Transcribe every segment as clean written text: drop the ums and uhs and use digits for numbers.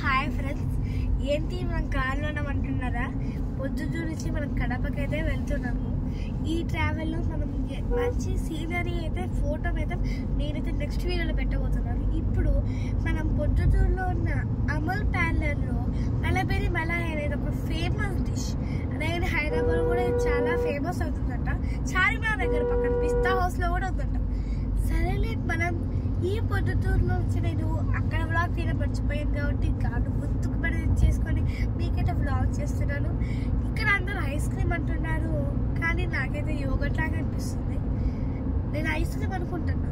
Hi friends, ఏంటి మనం కార్లో ఉన్నామంటున్నారా? పొద్దున్న నుంచి మనం కడపకైతే వెళ్తున్నాము. ఈ ట్రావెల్లో మనం మంచి సీనరీ అయితే ఫోటో అయితే నేనైతే నెక్స్ట్ వీడియోలో పెట్టబోతున్నాను. ఇప్పుడు మనం పొద్దుటూరులో ఉన్న అమల్ ప్యార్లర్లో మలబెర్రీ మలాయ్ అనేది ఒక ఫేమస్ డిష్. అదైనా హైదరాబాద్ కూడా చాలా ఫేమస్ అవుతుందంట. చార్మినార్ దగ్గర పక్కన పిస్తా హౌస్లో కూడా ఉందంట. సరేలే, మనం ఈ పొద్దుటూరులో వచ్చి నేను అక్కడ వ్లాగ్ తీయడం మర్చిపోయాను కాబట్టి గాను గుర్తుకు పడి చేసుకొని మీకైతే వ్లాగ్ చేస్తున్నాను. ఇక్కడ అందరూ ఐస్ క్రీమ్ అంటున్నారు, కానీ నాకైతే యోగట్ లాగా అనిపిస్తుంది. నేను ఐస్ క్రీమ్ అనుకుంటున్నా,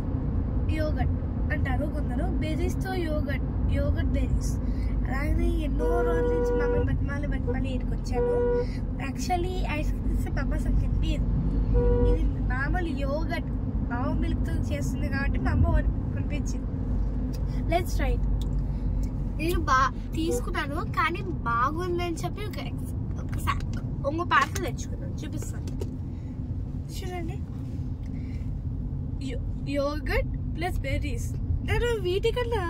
యోగట్ అంటారు కొందరు. బెర్రీస్తో యోగట్ బెర్రీస్. అలాగే ఎన్నో రోజుల నుంచి మమ్మల్ని బతిమాలి ఇటుకొచ్చాను. యాక్చువల్లీ ఐస్ క్రీమ్స్ మమ్మ అసలు తినిపించదు. ఇది మామూలు యోగట్ ఆవు మిల్క్తో చేస్తుంది కాబట్టి మా అమ్మ పంపించింది. Let's try it. నేను తీసుకున్నాను, కానీ బాగుందని చెప్పి ఒకసారి ఇంకో పార్సల్ తెచ్చుకున్నాను, చూపిస్తాను చూడండి. Yogurt plus berries. నేను వీటికన్నా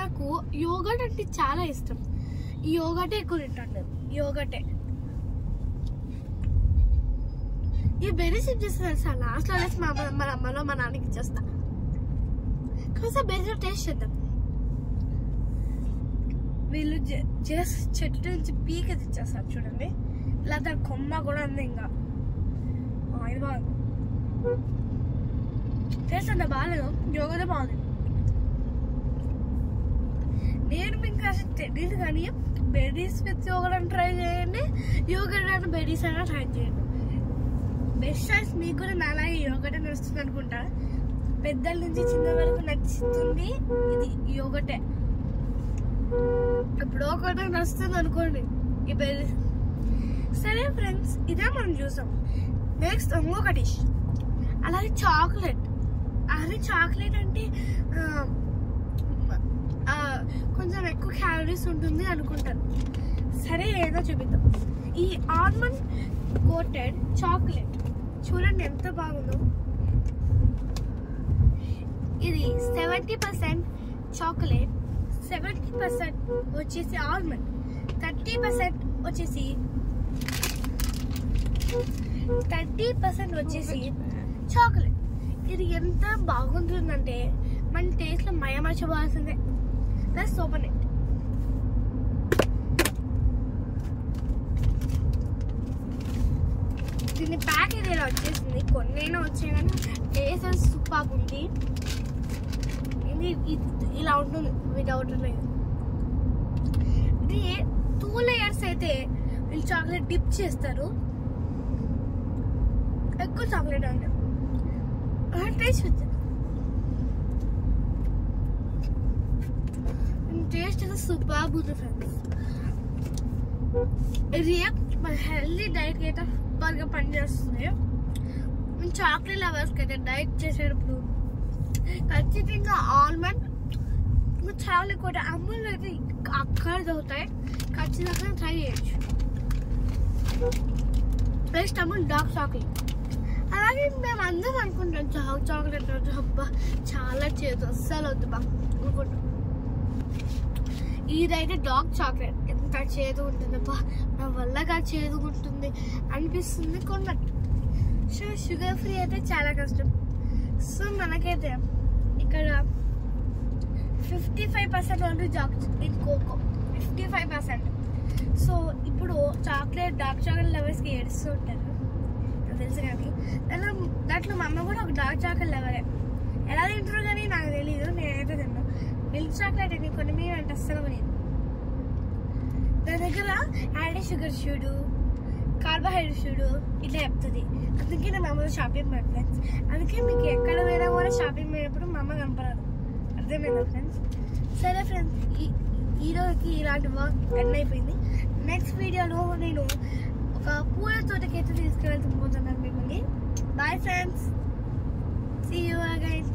నాకు యోగట్ అంటే చాలా ఇష్టం. ఈ యోగటే ఎక్కువ తింటాను నేను, యోగటే. ఈ బెర్రీస్ ఏం చేస్తా తెలుసా? లాస్ట్లో వేసి మా అమ్మలో మా నాన్నకి ఇచ్చేస్తా. కొంచెం బెర్రీ టేస్ట్ చేద్దాం. వీళ్ళు జస్ట్ చెట్టు నుంచి పీక తెచ్చేస్తారు చూడండి. ఇలా దాని కొమ్మ కూడా ఉంది. ఇంకా ఇది బాగుంది, టేస్ట్ అంత బాగాలేదు. యోగదే బాగుంది. నేను మీకు అసలు తెలియదు, కానీ బెర్రీస్ విత్ యోగట్ అని ట్రై చేయండి, యోగట్ అని బెర్రీస్ అయినా ట్రై చేయండి. Best choice. మీకు కూడా నాలాగే యోగటే నడుస్తుంది అనుకుంటా. పెద్దల నుంచి చిన్న వరకు నచ్చుతుంది ఇది యోగటే. ఇప్పుడు ఒకటే నచ్చుతుంది అనుకోండి ఈ బెర్రీస్. సరే ఫ్రెండ్స్, ఇదే మనం చూసాం. నెక్స్ట్ ఇంకొక డిష్, అలాగే చాక్లెట్. అదే చాక్లెట్ అంటే కొంచెం ఎక్కువ క్యాలరీస్ ఉంటుంది అనుకుంటాను. సరే, ఏదో చూపిద్దాం. ఈ ఆల్మండ్ కోటెడ్ చాక్లెట్ చూడండి ఎంత బాగుందో. ఇది 70% చాక్లెట్, 70% వచ్చేసి ఆల్మండ్, 30% వచ్చేసి చాక్లెట్. ఇది ఎంత బాగుంటుందంటే మన టేస్ట్ లో మయమర్చిపోవాల్సిందే. Plus open it. దీని ప్యాకెట్ ఇలా వచ్చేసింది. కొన్నైనా వచ్చాయి, కానీ టేస్ట్ సూపర్ ఉంది. ఇది ఇలా ఉంటుంది వితౌట్ లేయర్. ఇది 2 లేయర్స్ అయితే వీళ్ళు చాక్లెట్ డిప్ చేస్తారు. ఎక్కువ చాక్లెట్ ఉంది. టేస్ట్ వచ్చింది. టేస్ట్ అయితే సూపర్ ఉంది ఫ్రెండ్స్. ఇది మన హెల్దీ డైట్ అయితే సూపర్గా పనిచేస్తుంది. చాక్లెట్ లవర్స్కి అయితే డైట్ చేసేటప్పుడు ఖచ్చితంగా ఆల్మండ్ చాలా ఎక్కువ అమ్ములు అయితే అక్కడ దొరుకుతాయి. ఖచ్చితంగా ట్రై చేయొచ్చు. నెక్స్ట్ అమ్ములు డార్క్ చాక్లెట్. అలాగే మేము అందరం అనుకుంటాం డార్క్ చాక్లెట్ అబ్బా చాలా చేదు, అస్సలు వద్దు బా అనుకుంటాం. ఇదైతే డార్క్ చాక్లెట్. ఎంత చేదు ఉంటుంది అబ్బా, నా వల్లగా చేదు ఉంటుంది అనిపిస్తుంది కొన్నట్టు. సో షుగర్ ఫ్రీ అయితే చాలా కష్టం. సో మనకైతే ఇక్కడ 55% ఓన్లీ ఇన్ కోకో, 55%. సో ఇప్పుడు చాక్లెట్ డార్క్ చాక్లెట్ లవర్స్కి ఏడుస్తూ ఉంటారు తెలుసు. కానీ దాంట్లో మా అమ్మ కూడా ఒక డార్క్ చాక్లెట్ లవరే. ఎలా తింటారో కానీ నాకు తెలీదు, నేనైతే తిన్నాను. మిల్క్ చాక్లెట్ అని కొన్ని మేము అంటే అస్సలు లేదు. దాని దగ్గర యాడెడ్ షుగర్ చూడు, కార్బోహైడ్రేట్ చూడు ఇట్లా చెప్తుంది. అందుకే నా అమ్మ షాపింగ్ పోయాను ఫ్రెండ్స్. అందుకే మీకు ఎక్కడ పోయినా కూడా షాపింగ్ పోయినప్పుడు మా అమ్మ కనపడదు. అర్థమైందా ఫ్రెండ్స్? సరే ఫ్రెండ్స్, ఈ రోజుకి ఇలాంటి వర్క్ ఎండ్ అయిపోయింది. నెక్స్ట్ వీడియోలో నేను ఒక పూల తోటకైతే తీసుకెళ్తూ పోతున్నాను మిమ్మల్ని. Bye friends, see you again.